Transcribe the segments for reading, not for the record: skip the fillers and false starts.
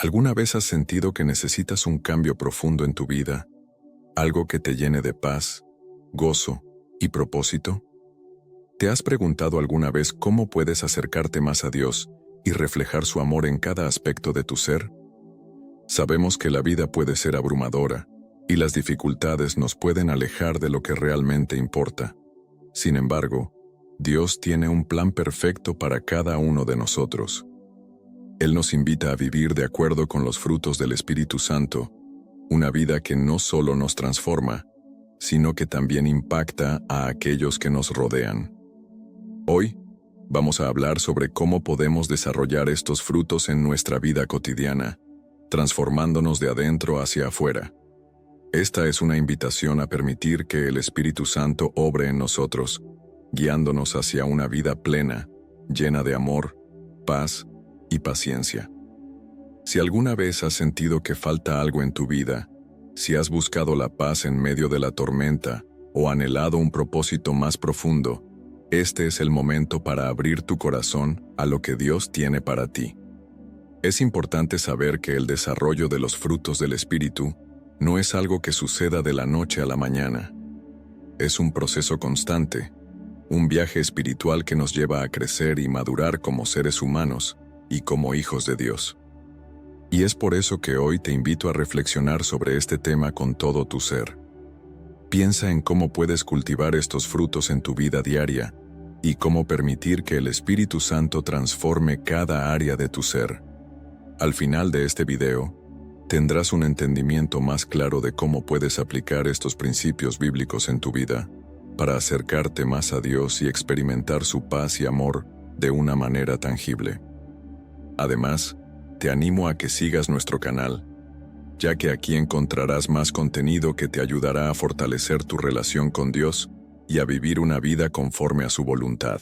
¿Alguna vez has sentido que necesitas un cambio profundo en tu vida? ¿Algo que te llene de paz, gozo y propósito? ¿Te has preguntado alguna vez cómo puedes acercarte más a Dios y reflejar su amor en cada aspecto de tu ser? Sabemos que la vida puede ser abrumadora y las dificultades nos pueden alejar de lo que realmente importa. Sin embargo, Dios tiene un plan perfecto para cada uno de nosotros. Él nos invita a vivir de acuerdo con los frutos del Espíritu Santo, una vida que no solo nos transforma, sino que también impacta a aquellos que nos rodean. Hoy, vamos a hablar sobre cómo podemos desarrollar estos frutos en nuestra vida cotidiana, transformándonos de adentro hacia afuera. Esta es una invitación a permitir que el Espíritu Santo obre en nosotros, guiándonos hacia una vida plena, llena de amor, paz y paciencia. Si alguna vez has sentido que falta algo en tu vida, si has buscado la paz en medio de la tormenta o anhelado un propósito más profundo, este es el momento para abrir tu corazón a lo que Dios tiene para ti. Es importante saber que el desarrollo de los frutos del Espíritu no es algo que suceda de la noche a la mañana. Es un proceso constante, un viaje espiritual que nos lleva a crecer y madurar como seres humanos y como hijos de Dios. Y es por eso que hoy te invito a reflexionar sobre este tema con todo tu ser. Piensa en cómo puedes cultivar estos frutos en tu vida diaria y cómo permitir que el Espíritu Santo transforme cada área de tu ser. Al final de este video, tendrás un entendimiento más claro de cómo puedes aplicar estos principios bíblicos en tu vida para acercarte más a Dios y experimentar su paz y amor de una manera tangible. Además, te animo a que sigas nuestro canal, ya que aquí encontrarás más contenido que te ayudará a fortalecer tu relación con Dios y a vivir una vida conforme a su voluntad.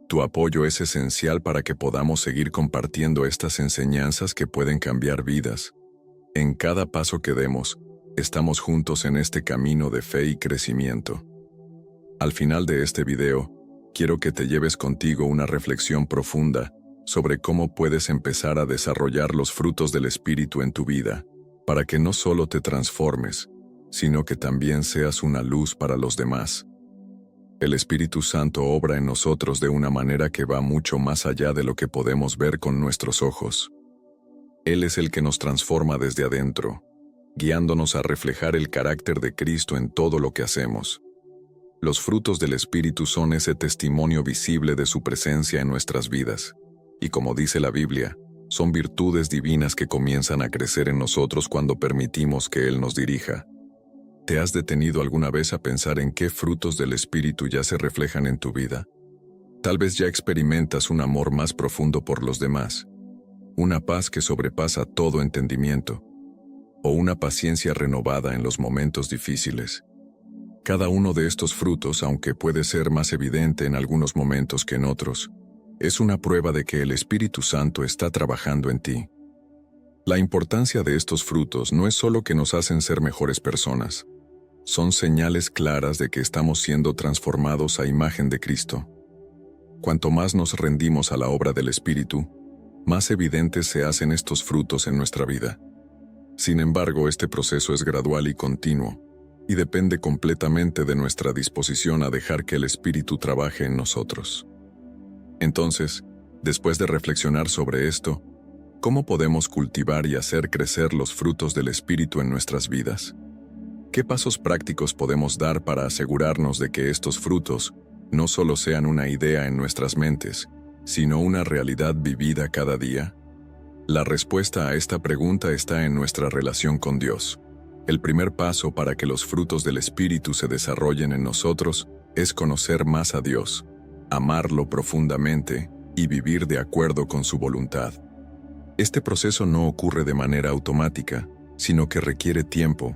Tu apoyo es esencial para que podamos seguir compartiendo estas enseñanzas que pueden cambiar vidas. En cada paso que demos, estamos juntos en este camino de fe y crecimiento. Al final de este video, quiero que te lleves contigo una reflexión profunda sobre cómo puedes empezar a desarrollar los frutos del Espíritu en tu vida, para que no solo te transformes, sino que también seas una luz para los demás. El Espíritu Santo obra en nosotros de una manera que va mucho más allá de lo que podemos ver con nuestros ojos. Él es el que nos transforma desde adentro, guiándonos a reflejar el carácter de Cristo en todo lo que hacemos. Los frutos del Espíritu son ese testimonio visible de su presencia en nuestras vidas. Y como dice la Biblia, son virtudes divinas que comienzan a crecer en nosotros cuando permitimos que Él nos dirija. ¿Te has detenido alguna vez a pensar en qué frutos del Espíritu ya se reflejan en tu vida? Tal vez ya experimentas un amor más profundo por los demás, una paz que sobrepasa todo entendimiento, o una paciencia renovada en los momentos difíciles. Cada uno de estos frutos, aunque puede ser más evidente en algunos momentos que en otros, es una prueba de que el Espíritu Santo está trabajando en ti. La importancia de estos frutos no es solo que nos hacen ser mejores personas, son señales claras de que estamos siendo transformados a imagen de Cristo. Cuanto más nos rendimos a la obra del Espíritu, más evidentes se hacen estos frutos en nuestra vida. Sin embargo, este proceso es gradual y continuo, y depende completamente de nuestra disposición a dejar que el Espíritu trabaje en nosotros. Entonces, después de reflexionar sobre esto, ¿cómo podemos cultivar y hacer crecer los frutos del Espíritu en nuestras vidas? ¿Qué pasos prácticos podemos dar para asegurarnos de que estos frutos no solo sean una idea en nuestras mentes, sino una realidad vivida cada día? La respuesta a esta pregunta está en nuestra relación con Dios. El primer paso para que los frutos del Espíritu se desarrollen en nosotros es conocer más a Dios, amarlo profundamente y vivir de acuerdo con su voluntad. Este proceso no ocurre de manera automática, sino que requiere tiempo,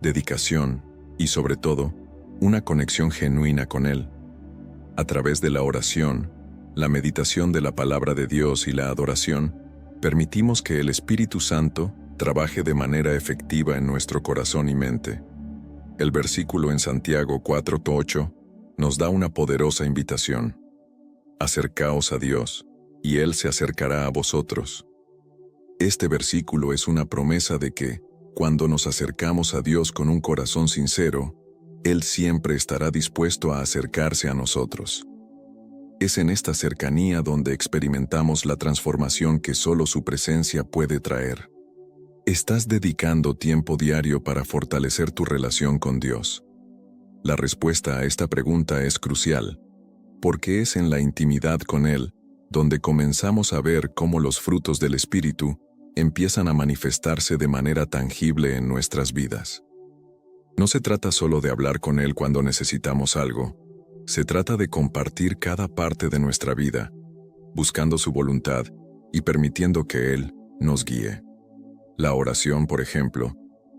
dedicación y, sobre todo, una conexión genuina con Él. A través de la oración, la meditación de la palabra de Dios y la adoración, permitimos que el Espíritu Santo trabaje de manera efectiva en nuestro corazón y mente. El versículo en Santiago 4:8 nos da una poderosa invitación. Acercaos a Dios, y Él se acercará a vosotros. Este versículo es una promesa de que, cuando nos acercamos a Dios con un corazón sincero, Él siempre estará dispuesto a acercarse a nosotros. Es en esta cercanía donde experimentamos la transformación que solo su presencia puede traer. ¿Estás dedicando tiempo diario para fortalecer tu relación con Dios? La respuesta a esta pregunta es crucial, porque es en la intimidad con Él donde comenzamos a ver cómo los frutos del Espíritu empiezan a manifestarse de manera tangible en nuestras vidas. No se trata solo de hablar con Él cuando necesitamos algo, se trata de compartir cada parte de nuestra vida, buscando su voluntad y permitiendo que Él nos guíe. La oración, por ejemplo,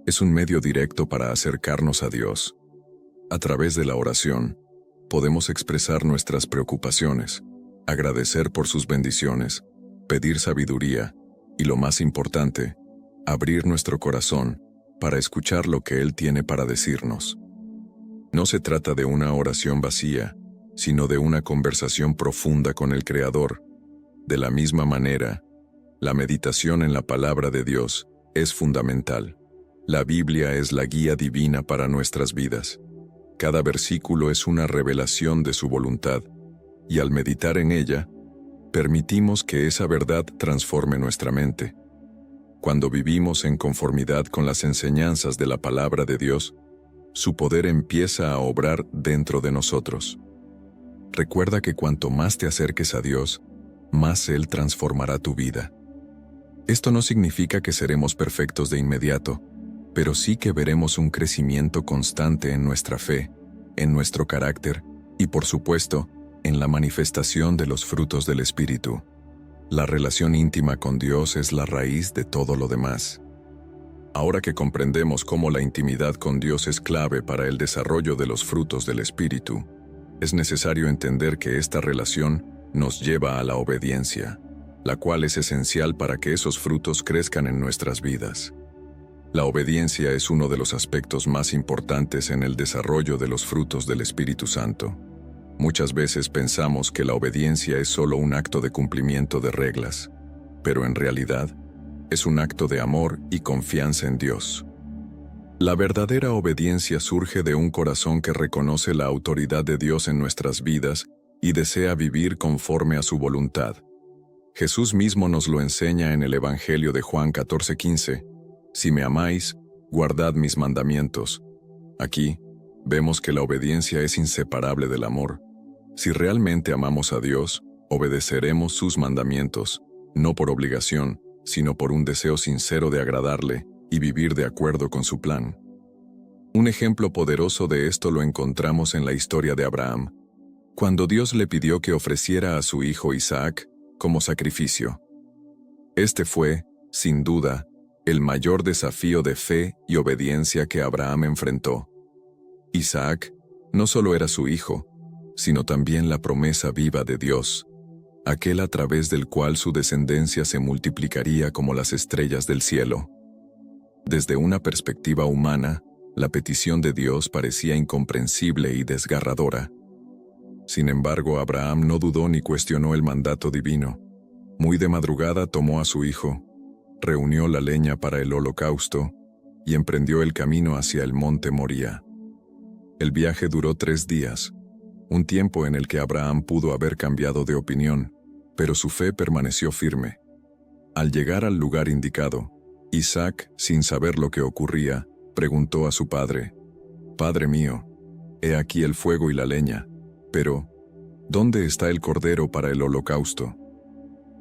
es un medio directo para acercarnos a Dios. A través de la oración, podemos expresar nuestras preocupaciones, agradecer por sus bendiciones, pedir sabiduría y, lo más importante, abrir nuestro corazón para escuchar lo que Él tiene para decirnos. No se trata de una oración vacía, sino de una conversación profunda con el Creador. De la misma manera, la meditación en la palabra de Dios es fundamental. La Biblia es la guía divina para nuestras vidas. Cada versículo es una revelación de su voluntad, y al meditar en ella, permitimos que esa verdad transforme nuestra mente. Cuando vivimos en conformidad con las enseñanzas de la palabra de Dios, su poder empieza a obrar dentro de nosotros. Recuerda que cuanto más te acerques a Dios, más Él transformará tu vida. Esto no significa que seremos perfectos de inmediato, pero sí que veremos un crecimiento constante en nuestra fe, en nuestro carácter y, por supuesto, en la manifestación de los frutos del Espíritu. La relación íntima con Dios es la raíz de todo lo demás. Ahora que comprendemos cómo la intimidad con Dios es clave para el desarrollo de los frutos del Espíritu, es necesario entender que esta relación nos lleva a la obediencia, la cual es esencial para que esos frutos crezcan en nuestras vidas. La obediencia es uno de los aspectos más importantes en el desarrollo de los frutos del Espíritu Santo. Muchas veces pensamos que la obediencia es solo un acto de cumplimiento de reglas, pero en realidad es un acto de amor y confianza en Dios. La verdadera obediencia surge de un corazón que reconoce la autoridad de Dios en nuestras vidas y desea vivir conforme a su voluntad. Jesús mismo nos lo enseña en el Evangelio de Juan 14:15. Si me amáis, guardad mis mandamientos. Aquí, vemos que la obediencia es inseparable del amor. Si realmente amamos a Dios, obedeceremos sus mandamientos, no por obligación, sino por un deseo sincero de agradarle y vivir de acuerdo con su plan. Un ejemplo poderoso de esto lo encontramos en la historia de Abraham, cuando Dios le pidió que ofreciera a su hijo Isaac como sacrificio. Este fue, sin duda, el mayor desafío de fe y obediencia que Abraham enfrentó. Isaac no solo era su hijo, sino también la promesa viva de Dios, aquel a través del cual su descendencia se multiplicaría como las estrellas del cielo. Desde una perspectiva humana, la petición de Dios parecía incomprensible y desgarradora. Sin embargo, Abraham no dudó ni cuestionó el mandato divino. Muy de madrugada tomó a su hijo, reunió la leña para el holocausto y emprendió el camino hacia el monte Moría. El viaje duró 3 días, un tiempo en el que Abraham pudo haber cambiado de opinión, pero su fe permaneció firme. Al llegar al lugar indicado, Isaac, sin saber lo que ocurría, preguntó a su padre: «Padre mío, he aquí el fuego y la leña, pero ¿dónde está el cordero para el holocausto?».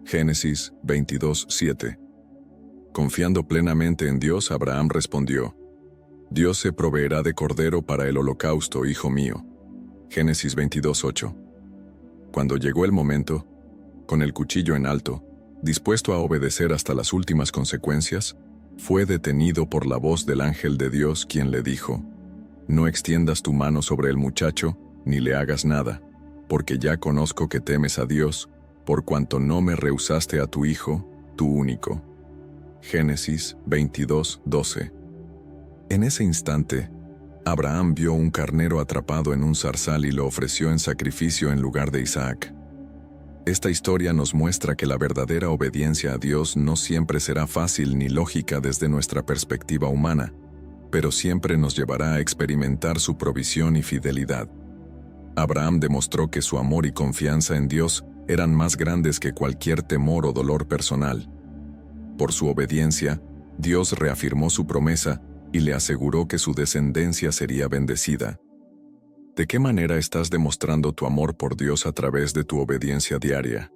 Génesis 22:7. Confiando plenamente en Dios, Abraham respondió: «Dios se proveerá de cordero para el holocausto, hijo mío». Génesis 22:8. Cuando llegó el momento, con el cuchillo en alto, dispuesto a obedecer hasta las últimas consecuencias, fue detenido por la voz del ángel de Dios, quien le dijo: «No extiendas tu mano sobre el muchacho, ni le hagas nada, porque ya conozco que temes a Dios, por cuanto no me rehusaste a tu hijo, tu único». Génesis 22:12. En ese instante, Abraham vio un carnero atrapado en un zarzal y lo ofreció en sacrificio en lugar de Isaac. Esta historia nos muestra que la verdadera obediencia a Dios no siempre será fácil ni lógica desde nuestra perspectiva humana, pero siempre nos llevará a experimentar su provisión y fidelidad. Abraham demostró que su amor y confianza en Dios eran más grandes que cualquier temor o dolor personal. Por su obediencia, Dios reafirmó su promesa y le aseguró que su descendencia sería bendecida. ¿De qué manera estás demostrando tu amor por Dios a través de tu obediencia diaria?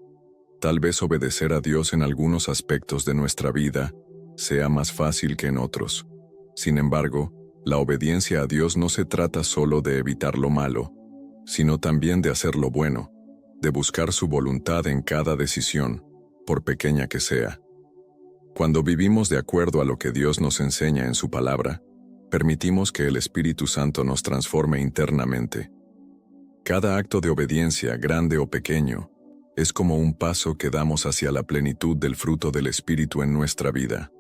Tal vez obedecer a Dios en algunos aspectos de nuestra vida sea más fácil que en otros. Sin embargo, la obediencia a Dios no se trata solo de evitar lo malo, sino también de hacer lo bueno, de buscar su voluntad en cada decisión, por pequeña que sea. Cuando vivimos de acuerdo a lo que Dios nos enseña en su palabra, permitimos que el Espíritu Santo nos transforme internamente. Cada acto de obediencia, grande o pequeño, es como un paso que damos hacia la plenitud del fruto del Espíritu en nuestra vida.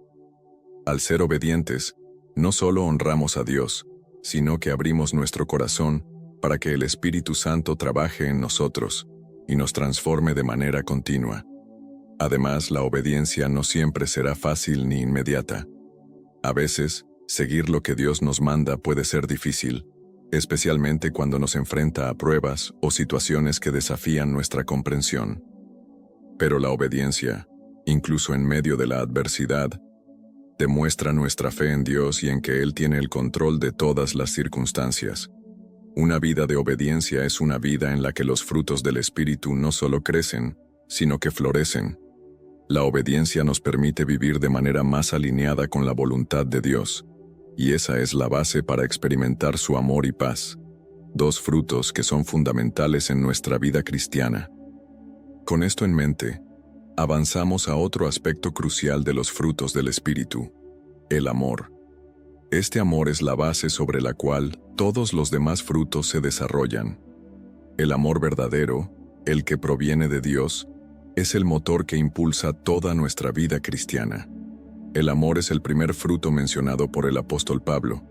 Al ser obedientes, no solo honramos a Dios, sino que abrimos nuestro corazón para que el Espíritu Santo trabaje en nosotros y nos transforme de manera continua. Además, la obediencia no siempre será fácil ni inmediata. A veces, seguir lo que Dios nos manda puede ser difícil, especialmente cuando nos enfrenta a pruebas o situaciones que desafían nuestra comprensión. Pero la obediencia, incluso en medio de la adversidad, demuestra nuestra fe en Dios y en que Él tiene el control de todas las circunstancias. Una vida de obediencia es una vida en la que los frutos del Espíritu no solo crecen, sino que florecen. La obediencia nos permite vivir de manera más alineada con la voluntad de Dios, y esa es la base para experimentar su amor y paz, dos frutos que son fundamentales en nuestra vida cristiana. Con esto en mente, avanzamos a otro aspecto crucial de los frutos del Espíritu: el amor. Este amor es la base sobre la cual todos los demás frutos se desarrollan. El amor verdadero, el que proviene de Dios, es el motor que impulsa toda nuestra vida cristiana. El amor es el primer fruto mencionado por el apóstol Pablo,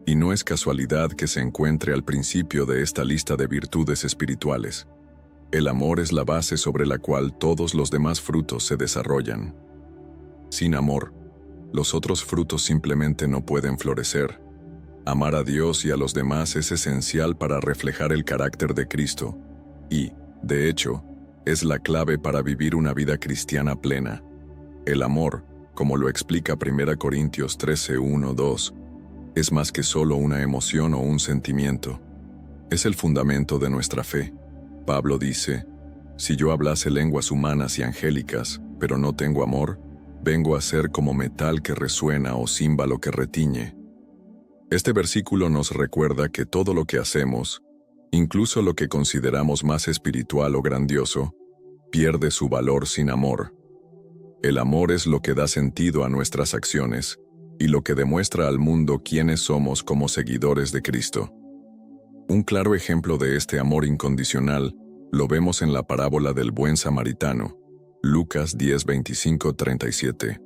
y no es casualidad que se encuentre al principio de esta lista de virtudes espirituales. El amor es la base sobre la cual todos los demás frutos se desarrollan. Sin amor, los otros frutos simplemente no pueden florecer. Amar a Dios y a los demás es esencial para reflejar el carácter de Cristo, y, de hecho, es la clave para vivir una vida cristiana plena. El amor, como lo explica 1 Corintios 13:1-2, es más que solo una emoción o un sentimiento. Es el fundamento de nuestra fe. Pablo dice: si yo hablase lenguas humanas y angélicas, pero no tengo amor, vengo a ser como metal que resuena o címbalo que retiñe. Este versículo nos recuerda que todo lo que hacemos, incluso lo que consideramos más espiritual o grandioso, pierde su valor sin amor. El amor es lo que da sentido a nuestras acciones y lo que demuestra al mundo quiénes somos como seguidores de Cristo. Un claro ejemplo de este amor incondicional lo vemos en la parábola del buen samaritano, Lucas 10:25-37.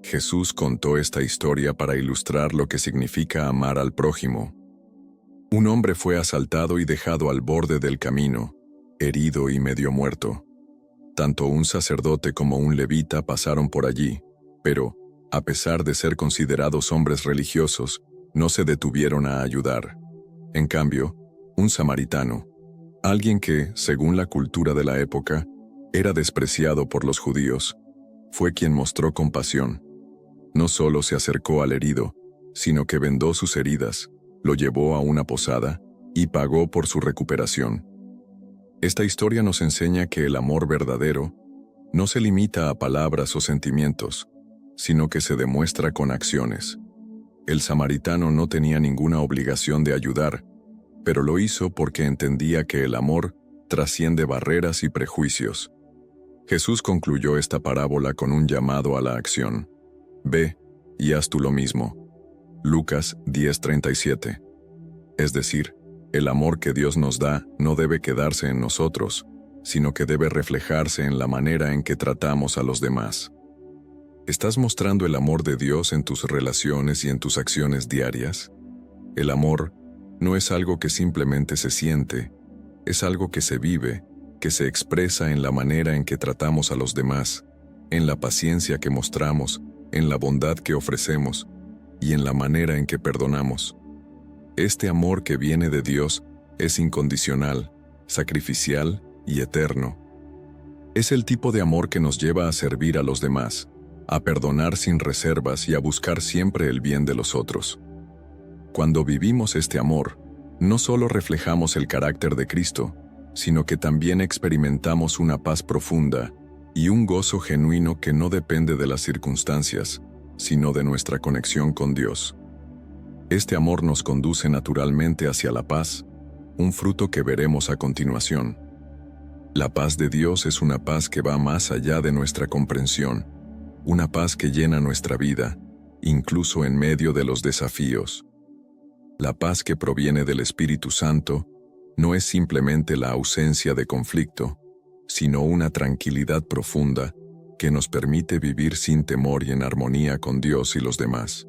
Jesús contó esta historia para ilustrar lo que significa amar al prójimo. Un hombre fue asaltado y dejado al borde del camino, herido y medio muerto. Tanto un sacerdote como un levita pasaron por allí, pero, a pesar de ser considerados hombres religiosos, no se detuvieron a ayudar. En cambio, un samaritano, alguien que, según la cultura de la época, era despreciado por los judíos, fue quien mostró compasión. No solo se acercó al herido, sino que vendó sus heridas, lo llevó a una posada y pagó por su recuperación. Esta historia nos enseña que el amor verdadero no se limita a palabras o sentimientos, sino que se demuestra con acciones. El samaritano no tenía ninguna obligación de ayudar, pero lo hizo porque entendía que el amor trasciende barreras y prejuicios. Jesús concluyó esta parábola con un llamado a la acción. Ve y haz tú lo mismo. Lucas 10:37. Es decir, el amor que Dios nos da no debe quedarse en nosotros, sino que debe reflejarse en la manera en que tratamos a los demás. ¿Estás mostrando el amor de Dios en tus relaciones y en tus acciones diarias? El amor no es algo que simplemente se siente, es algo que se vive que se expresa en la manera en que tratamos a los demás, en la paciencia que mostramos, en la bondad que ofrecemos y en la manera en que perdonamos. Este amor que viene de Dios es incondicional, sacrificial y eterno. Es el tipo de amor que nos lleva a servir a los demás, a perdonar sin reservas y a buscar siempre el bien de los otros. Cuando vivimos este amor, no solo reflejamos el carácter de Cristo, sino que también experimentamos una paz profunda y un gozo genuino que no depende de las circunstancias, sino de nuestra conexión con Dios. Este amor nos conduce naturalmente hacia la paz, un fruto que veremos a continuación. La paz de Dios es una paz que va más allá de nuestra comprensión, una paz que llena nuestra vida, incluso en medio de los desafíos. La paz que proviene del Espíritu Santo no es simplemente la ausencia de conflicto, sino una tranquilidad profunda que nos permite vivir sin temor y en armonía con Dios y los demás.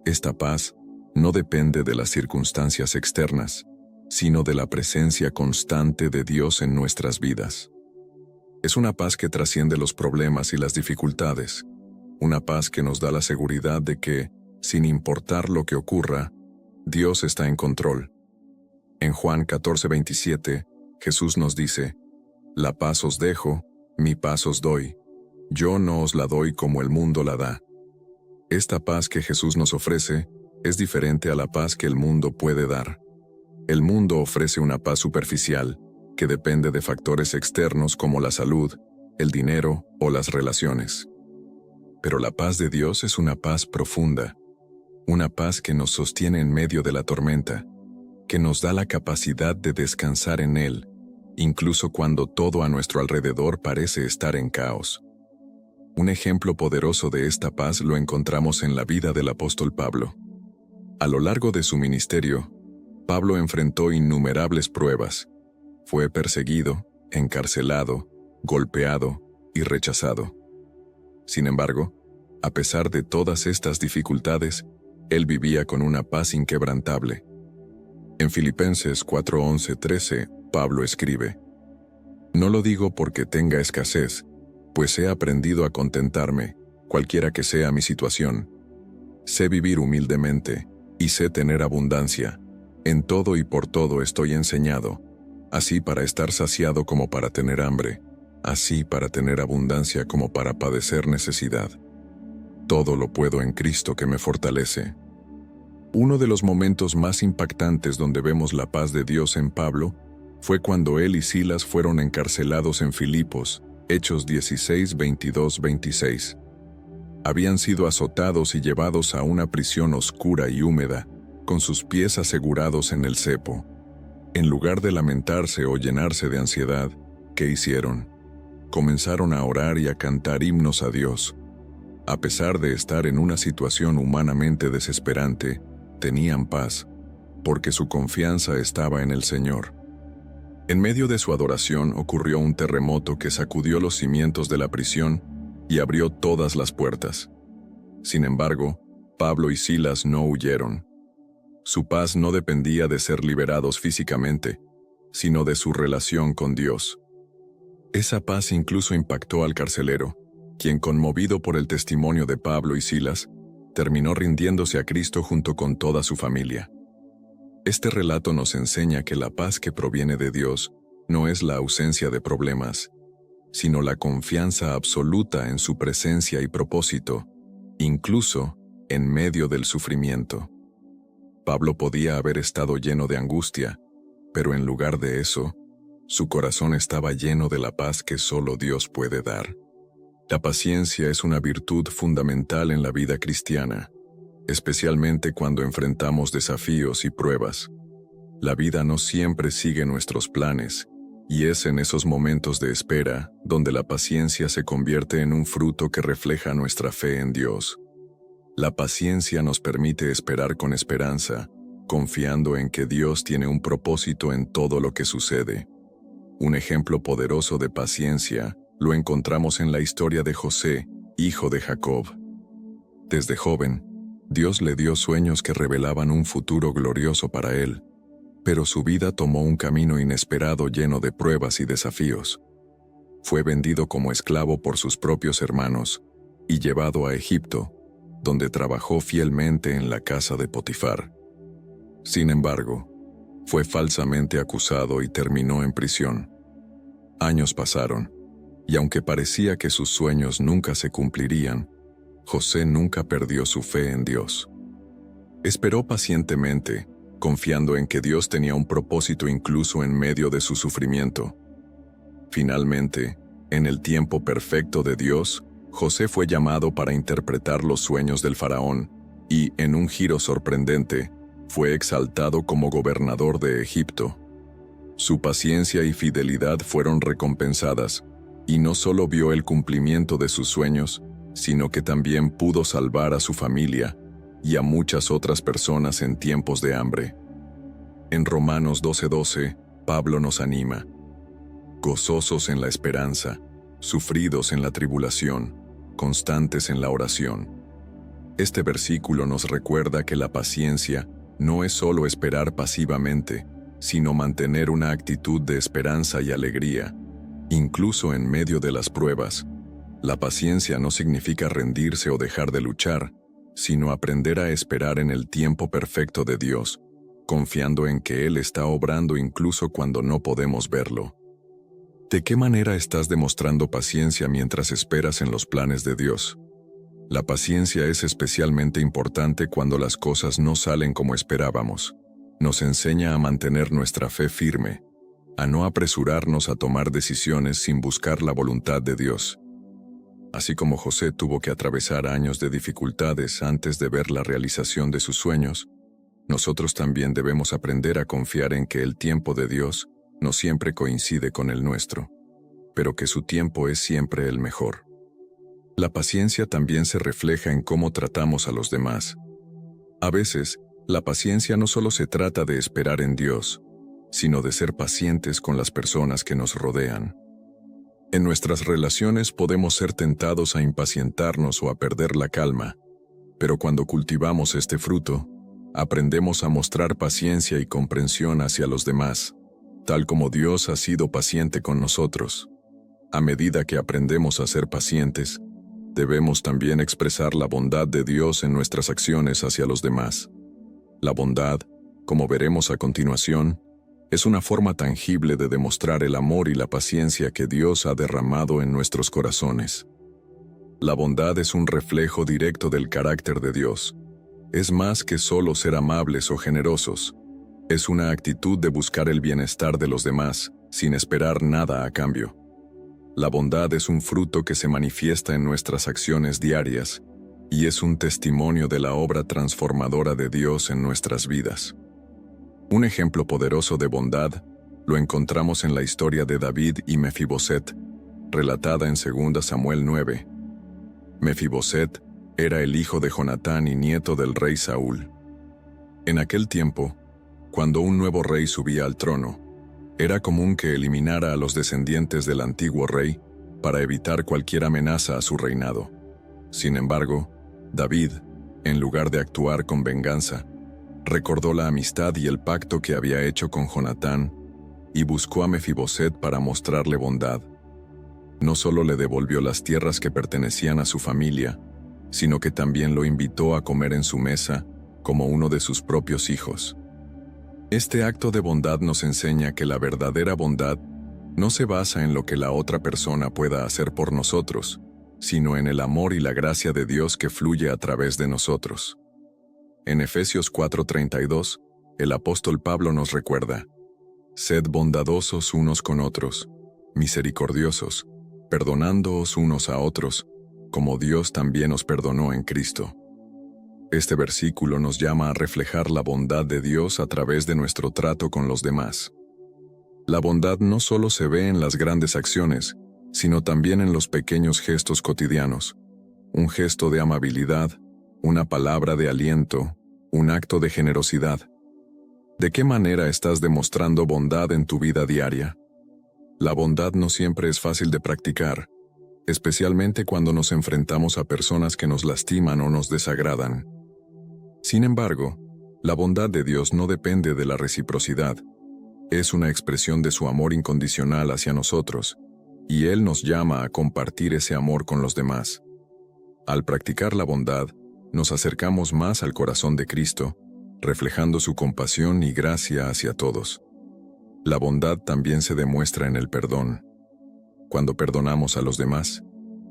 Esta paz no depende de las circunstancias externas, sino de la presencia constante de Dios en nuestras vidas. Es una paz que trasciende los problemas y las dificultades, una paz que nos da la seguridad de que, sin importar lo que ocurra, Dios está en control. En Juan 14:27, Jesús nos dice: «La paz os dejo, mi paz os doy. Yo no os la doy como el mundo la da». Esta paz que Jesús nos ofrece es diferente a la paz que el mundo puede dar. El mundo ofrece una paz superficial, que depende de factores externos como la salud, el dinero o las relaciones. Pero la paz de Dios es una paz profunda, una paz que nos sostiene en medio de la tormenta, que nos da la capacidad de descansar en Él, incluso cuando todo a nuestro alrededor parece estar en caos. Un ejemplo poderoso de esta paz lo encontramos en la vida del apóstol Pablo. A lo largo de su ministerio, Pablo enfrentó innumerables pruebas. Fue perseguido, encarcelado, golpeado y rechazado. Sin embargo, a pesar de todas estas dificultades, él vivía con una paz inquebrantable. En Filipenses 4:11-13, Pablo escribe: «No lo digo porque tenga escasez, pues he aprendido a contentarme, cualquiera que sea mi situación. Sé vivir humildemente, y sé tener abundancia. En todo y por todo estoy enseñado, así para estar saciado como para tener hambre, así para tener abundancia como para padecer necesidad. Todo lo puedo en Cristo que me fortalece». Uno de los momentos más impactantes donde vemos la paz de Dios en Pablo fue cuando él y Silas fueron encarcelados en Filipos, Hechos 16:22-26. Habían sido azotados y llevados a una prisión oscura y húmeda, con sus pies asegurados en el cepo. En lugar de lamentarse o llenarse de ansiedad, ¿qué hicieron? Comenzaron a orar y a cantar himnos a Dios. A pesar de estar en una situación humanamente desesperante, tenían paz, porque su confianza estaba en el Señor. En medio de su adoración ocurrió un terremoto que sacudió los cimientos de la prisión y abrió todas las puertas. Sin embargo, Pablo y Silas no huyeron. Su paz no dependía de ser liberados físicamente, sino de su relación con Dios. Esa paz incluso impactó al carcelero, quien, conmovido por el testimonio de Pablo y Silas, terminó rindiéndose a Cristo junto con toda su familia. Este relato nos enseña que la paz que proviene de Dios no es la ausencia de problemas, sino la confianza absoluta en su presencia y propósito, incluso en medio del sufrimiento. Pablo podía haber estado lleno de angustia, pero en lugar de eso, su corazón estaba lleno de la paz que solo Dios puede dar. La paciencia es una virtud fundamental en la vida cristiana, especialmente cuando enfrentamos desafíos y pruebas. La vida no siempre sigue nuestros planes, y es en esos momentos de espera donde la paciencia se convierte en un fruto que refleja nuestra fe en Dios. La paciencia nos permite esperar con esperanza, confiando en que Dios tiene un propósito en todo lo que sucede. Un ejemplo poderoso de paciencia lo encontramos en la historia de José, hijo de Jacob. Desde joven, Dios le dio sueños que revelaban un futuro glorioso para él. Pero su vida tomó un camino inesperado lleno de pruebas y desafíos. Fue vendido como esclavo por sus propios hermanos y llevado a Egipto, donde trabajó fielmente en la casa de Potifar. Sin embargo, fue falsamente acusado y terminó en prisión. Años pasaron, y aunque parecía que sus sueños nunca se cumplirían, José nunca perdió su fe en Dios. Esperó pacientemente, confiando en que Dios tenía un propósito incluso en medio de su sufrimiento. Finalmente, en el tiempo perfecto de Dios, José fue llamado para interpretar los sueños del faraón y, en un giro sorprendente, fue exaltado como gobernador de Egipto. Su paciencia y fidelidad fueron recompensadas, y no solo vio el cumplimiento de sus sueños, sino que también pudo salvar a su familia y a muchas otras personas en tiempos de hambre. En Romanos 12:12, Pablo nos anima: gozosos en la esperanza, sufridos en la tribulación, constantes en la oración. Este versículo nos recuerda que la paciencia no es solo esperar pasivamente, sino mantener una actitud de esperanza y alegría, incluso en medio de las pruebas. La paciencia no significa rendirse o dejar de luchar, sino aprender a esperar en el tiempo perfecto de Dios, confiando en que Él está obrando incluso cuando no podemos verlo. ¿De qué manera estás demostrando paciencia mientras esperas en los planes de Dios? La paciencia es especialmente importante cuando las cosas no salen como esperábamos. Nos enseña a mantener nuestra fe firme, a no apresurarnos a tomar decisiones sin buscar la voluntad de Dios. Así como José tuvo que atravesar años de dificultades antes de ver la realización de sus sueños, nosotros también debemos aprender a confiar en que el tiempo de Dios no siempre coincide con el nuestro, pero que su tiempo es siempre el mejor. La paciencia también se refleja en cómo tratamos a los demás. A veces, la paciencia no solo se trata de esperar en Dios, sino de ser pacientes con las personas que nos rodean. En nuestras relaciones podemos ser tentados a impacientarnos o a perder la calma, pero cuando cultivamos este fruto, aprendemos a mostrar paciencia y comprensión hacia los demás, tal como Dios ha sido paciente con nosotros. A medida que aprendemos a ser pacientes, debemos también expresar la bondad de Dios en nuestras acciones hacia los demás. La bondad, como veremos a continuación, es una forma tangible de demostrar el amor y la paciencia que Dios ha derramado en nuestros corazones. La bondad es un reflejo directo del carácter de Dios. Es más que solo ser amables o generosos. Es una actitud de buscar el bienestar de los demás, sin esperar nada a cambio. La bondad es un fruto que se manifiesta en nuestras acciones diarias, y es un testimonio de la obra transformadora de Dios en nuestras vidas. Un ejemplo poderoso de bondad lo encontramos en la historia de David y Mefiboset, relatada en 2 Samuel 9. Mefiboset era el hijo de Jonatán y nieto del rey Saúl. En aquel tiempo, cuando un nuevo rey subía al trono, era común que eliminara a los descendientes del antiguo rey para evitar cualquier amenaza a su reinado. Sin embargo, David, en lugar de actuar con venganza, recordó la amistad y el pacto que había hecho con Jonatán y buscó a Mefiboset para mostrarle bondad. No solo le devolvió las tierras que pertenecían a su familia, sino que también lo invitó a comer en su mesa como uno de sus propios hijos. Este acto de bondad nos enseña que la verdadera bondad no se basa en lo que la otra persona pueda hacer por nosotros, sino en el amor y la gracia de Dios que fluye a través de nosotros. En Efesios 4:32, el apóstol Pablo nos recuerda: sed bondadosos unos con otros, misericordiosos, perdonándoos unos a otros, como Dios también os perdonó en Cristo. Este versículo nos llama a reflejar la bondad de Dios a través de nuestro trato con los demás. La bondad no solo se ve en las grandes acciones, sino también en los pequeños gestos cotidianos. Un gesto de amabilidad, una palabra de aliento, un acto de generosidad. ¿De qué manera estás demostrando bondad en tu vida diaria? La bondad no siempre es fácil de practicar, especialmente cuando nos enfrentamos a personas que nos lastiman o nos desagradan. Sin embargo, La bondad de Dios no depende de la reciprocidad. Es una expresión de su amor incondicional hacia nosotros, y Él nos llama a compartir ese amor con los demás. Al practicar la bondad, nos acercamos más al corazón de Cristo, reflejando su compasión y gracia hacia todos. La bondad también se demuestra en el perdón. Cuando perdonamos a los demás,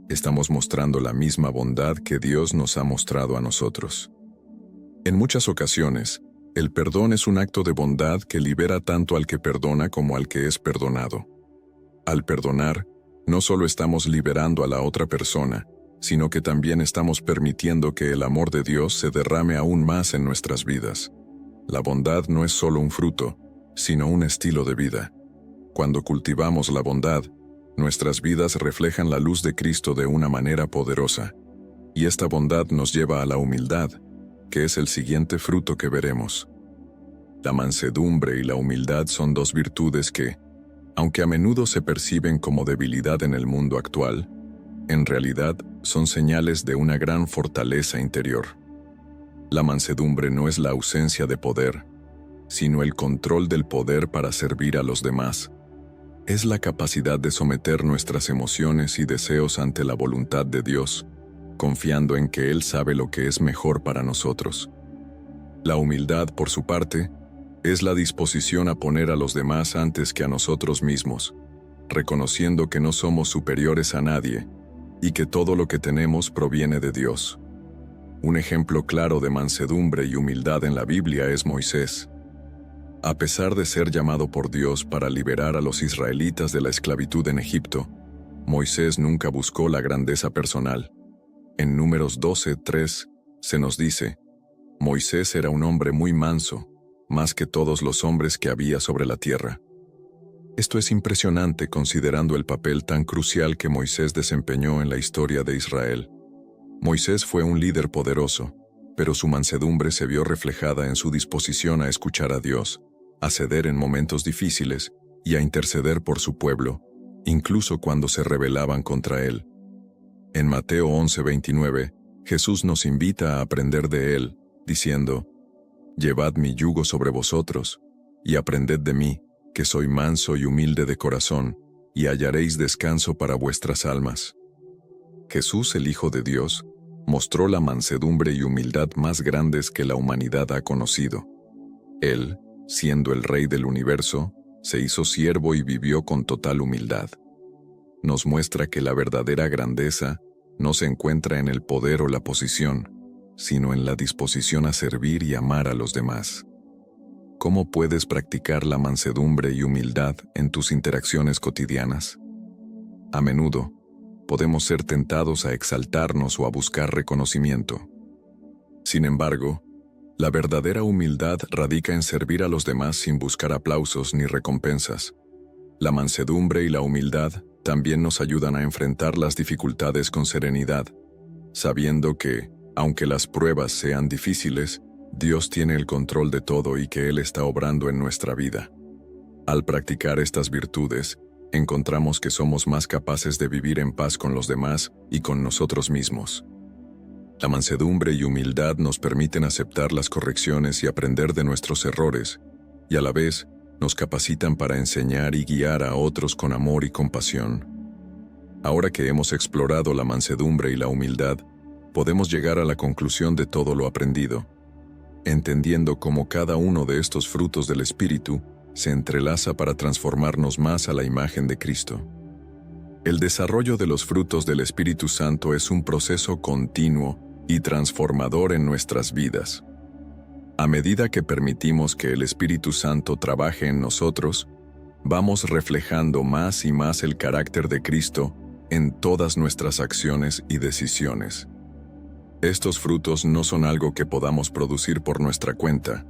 estamos mostrando la misma bondad que Dios nos ha mostrado a nosotros. En muchas ocasiones, el perdón es un acto de bondad que libera tanto al que perdona como al que es perdonado. Al perdonar, no solo estamos liberando a la otra persona, sino que también estamos permitiendo que el amor de Dios se derrame aún más en nuestras vidas. La bondad no es solo un fruto, sino un estilo de vida. Cuando cultivamos la bondad, nuestras vidas reflejan la luz de Cristo de una manera poderosa, y esta bondad nos lleva a la humildad, que es el siguiente fruto que veremos. La mansedumbre y la humildad son dos virtudes que, aunque a menudo se perciben como debilidad en el mundo actual, en realidad son señales de una gran fortaleza interior. La mansedumbre no es la ausencia de poder, sino el control del poder para servir a los demás. Es la capacidad de someter nuestras emociones y deseos ante la voluntad de Dios, confiando en que Él sabe lo que es mejor para nosotros. La humildad, por su parte, es la disposición a poner a los demás antes que a nosotros mismos, reconociendo que no somos superiores a nadie y que todo lo que tenemos proviene de Dios. Un ejemplo claro de mansedumbre y humildad en la Biblia es Moisés. A pesar de ser llamado por Dios para liberar a los israelitas de la esclavitud en Egipto, Moisés nunca buscó la grandeza personal. En Números 12:3 se nos dice: Moisés era un hombre muy manso, más que todos los hombres que había sobre la tierra. Esto es impresionante considerando el papel tan crucial que Moisés desempeñó en la historia de Israel. Moisés fue un líder poderoso, pero su mansedumbre se vio reflejada en su disposición a escuchar a Dios, a ceder en momentos difíciles y a interceder por su pueblo, incluso cuando se rebelaban contra él. En Mateo 11:29, Jesús nos invita a aprender de él, diciendo: Llevad mi yugo sobre vosotros, y aprended de mí, que soy manso y humilde de corazón, y hallaréis descanso para vuestras almas. Jesús, el Hijo de Dios, mostró la mansedumbre y humildad más grandes que la humanidad ha conocido. Él, siendo el Rey del universo, se hizo siervo y vivió con total humildad. Nos muestra que la verdadera grandeza no se encuentra en el poder o la posición, sino en la disposición a servir y amar a los demás. ¿Cómo puedes practicar la mansedumbre y humildad en tus interacciones cotidianas? A menudo, podemos ser tentados a exaltarnos o a buscar reconocimiento. Sin embargo, la verdadera humildad radica en servir a los demás sin buscar aplausos ni recompensas. La mansedumbre y la humildad también nos ayudan a enfrentar las dificultades con serenidad, sabiendo que, aunque las pruebas sean difíciles, Dios tiene el control de todo y que Él está obrando en nuestra vida. Al practicar estas virtudes, encontramos que somos más capaces de vivir en paz con los demás y con nosotros mismos. La mansedumbre y humildad nos permiten aceptar las correcciones y aprender de nuestros errores, y a la vez nos capacitan para enseñar y guiar a otros con amor y compasión. Ahora que hemos explorado la mansedumbre y la humildad, podemos llegar a la conclusión de todo lo aprendido, entendiendo cómo cada uno de estos frutos del Espíritu se entrelaza para transformarnos más a la imagen de Cristo. El desarrollo de los frutos del Espíritu Santo es un proceso continuo y transformador en nuestras vidas. A medida que permitimos que el Espíritu Santo trabaje en nosotros, vamos reflejando más y más el carácter de Cristo en todas nuestras acciones y decisiones. Estos frutos no son algo que podamos producir por nuestra cuenta,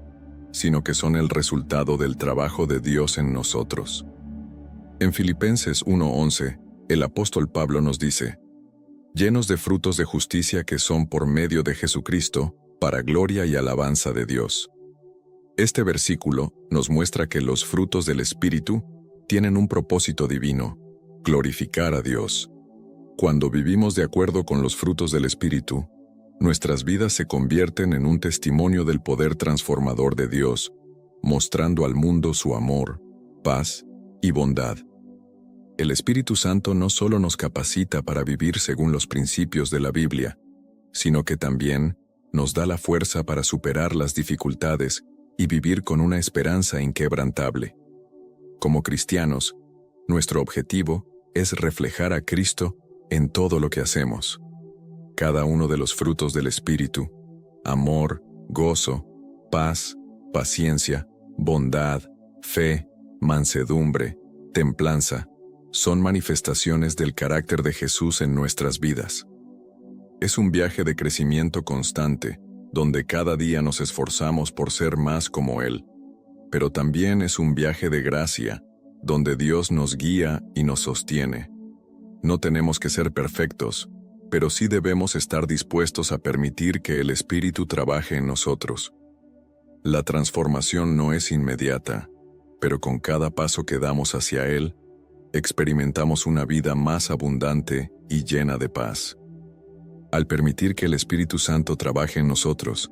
sino que son el resultado del trabajo de Dios en nosotros. En Filipenses 1:11, el apóstol Pablo nos dice: llenos de frutos de justicia que son por medio de Jesucristo, para gloria y alabanza de Dios. Este versículo nos muestra que los frutos del Espíritu tienen un propósito divino: glorificar a Dios. Cuando vivimos de acuerdo con los frutos del Espíritu, nuestras vidas se convierten en un testimonio del poder transformador de Dios, mostrando al mundo su amor, paz y bondad. El Espíritu Santo no solo nos capacita para vivir según los principios de la Biblia, sino que también nos da la fuerza para superar las dificultades y vivir con una esperanza inquebrantable. Como cristianos, nuestro objetivo es reflejar a Cristo en todo lo que hacemos. Cada uno de los frutos del Espíritu, amor, gozo, paz, paciencia, bondad, fe, mansedumbre, templanza, son manifestaciones del carácter de Jesús en nuestras vidas. Es un viaje de crecimiento constante, donde cada día nos esforzamos por ser más como Él, pero también es un viaje de gracia, donde Dios nos guía y nos sostiene. No tenemos que ser perfectos, pero sí debemos estar dispuestos a permitir que el Espíritu trabaje en nosotros. La transformación no es inmediata, pero con cada paso que damos hacia Él, experimentamos una vida más abundante y llena de paz. Al permitir que el Espíritu Santo trabaje en nosotros,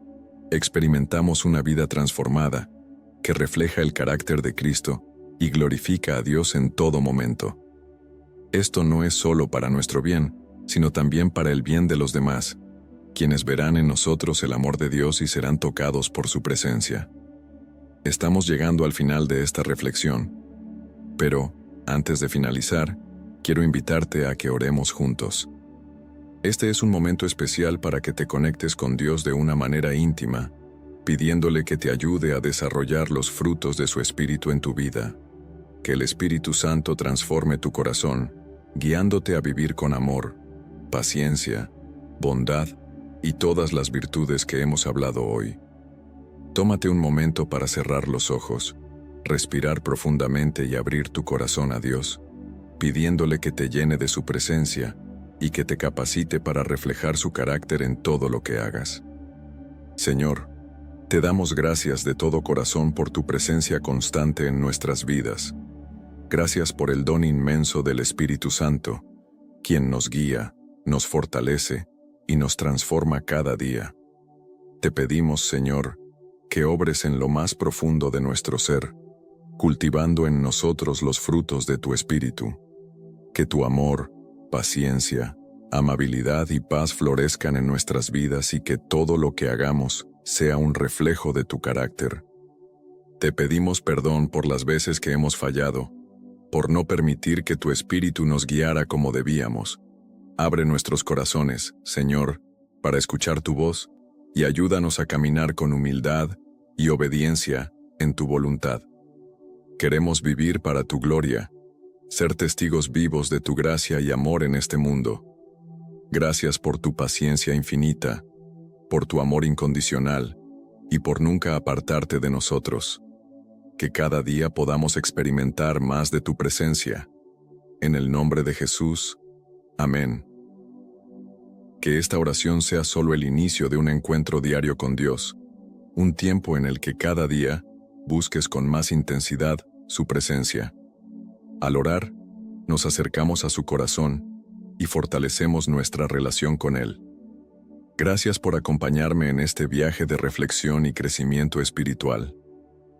experimentamos una vida transformada, que refleja el carácter de Cristo y glorifica a Dios en todo momento. Esto no es solo para nuestro bien, sino también para el bien de los demás, quienes verán en nosotros el amor de Dios y serán tocados por su presencia. Estamos llegando al final de esta reflexión, pero, antes de finalizar, quiero invitarte a que oremos juntos. Este es un momento especial para que te conectes con Dios de una manera íntima, pidiéndole que te ayude a desarrollar los frutos de su Espíritu en tu vida. Que el Espíritu Santo transforme tu corazón, guiándote a vivir con amor, paciencia, bondad y todas las virtudes que hemos hablado hoy. Tómate un momento para cerrar los ojos, respirar profundamente y abrir tu corazón a Dios, pidiéndole que te llene de su presencia y que te capacite para reflejar su carácter en todo lo que hagas. Señor, te damos gracias de todo corazón por tu presencia constante en nuestras vidas. Gracias por el don inmenso del Espíritu Santo, quien nos guía, nos fortalece y nos transforma cada día. Te pedimos, Señor, que obres en lo más profundo de nuestro ser, cultivando en nosotros los frutos de tu Espíritu. Que tu amor, paciencia, amabilidad y paz florezcan en nuestras vidas y que todo lo que hagamos sea un reflejo de tu carácter. Te pedimos perdón por las veces que hemos fallado, por no permitir que tu Espíritu nos guiara como debíamos. Abre nuestros corazones, Señor, para escuchar tu voz y ayúdanos a caminar con humildad y obediencia en tu voluntad. Queremos vivir para tu gloria, ser testigos vivos de tu gracia y amor en este mundo. Gracias por tu paciencia infinita, por tu amor incondicional y por nunca apartarte de nosotros. Que cada día podamos experimentar más de tu presencia. En el nombre de Jesús. Amén. Que esta oración sea solo el inicio de un encuentro diario con Dios, un tiempo en el que cada día busques con más intensidad su presencia. Al orar, nos acercamos a su corazón y fortalecemos nuestra relación con Él. Gracias por acompañarme en este viaje de reflexión y crecimiento espiritual.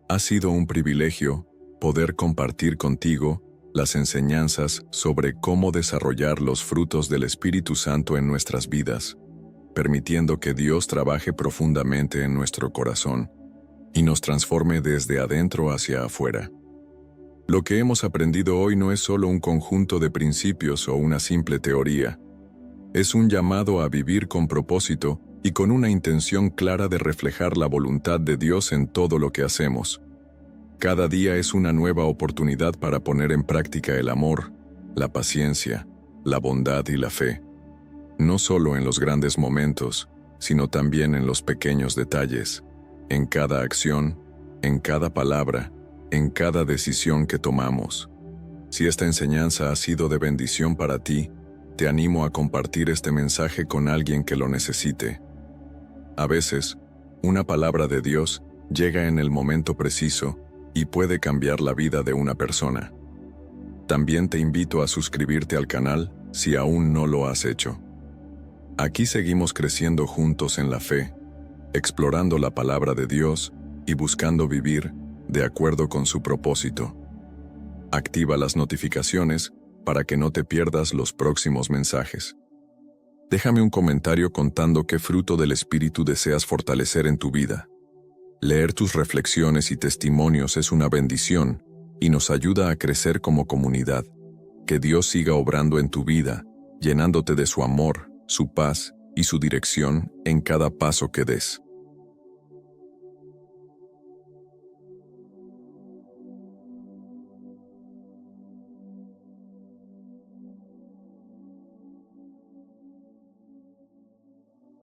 Ha sido un privilegio poder compartir contigo las enseñanzas sobre cómo desarrollar los frutos del Espíritu Santo en nuestras vidas, permitiendo que Dios trabaje profundamente en nuestro corazón y nos transforme desde adentro hacia afuera. Lo que hemos aprendido hoy no es solo un conjunto de principios o una simple teoría. Es un llamado a vivir con propósito y con una intención clara de reflejar la voluntad de Dios en todo lo que hacemos. Cada día es una nueva oportunidad para poner en práctica el amor, la paciencia, la bondad y la fe. No solo en los grandes momentos, sino también en los pequeños detalles, en cada acción, en cada palabra, en cada decisión que tomamos. Si esta enseñanza ha sido de bendición para ti, te animo a compartir este mensaje con alguien que lo necesite. A veces, una palabra de Dios llega en el momento preciso y puede cambiar la vida de una persona. También te invito a suscribirte al canal si aún no lo has hecho. Aquí seguimos creciendo juntos en la fe, explorando la palabra de Dios y buscando vivir de acuerdo con su propósito. Activa las notificaciones para que no te pierdas los próximos mensajes. Déjame un comentario contando qué fruto del Espíritu deseas fortalecer en tu vida. Leer tus reflexiones y testimonios es una bendición y nos ayuda a crecer como comunidad. Que Dios siga obrando en tu vida, llenándote de su amor, su paz y su dirección en cada paso que des.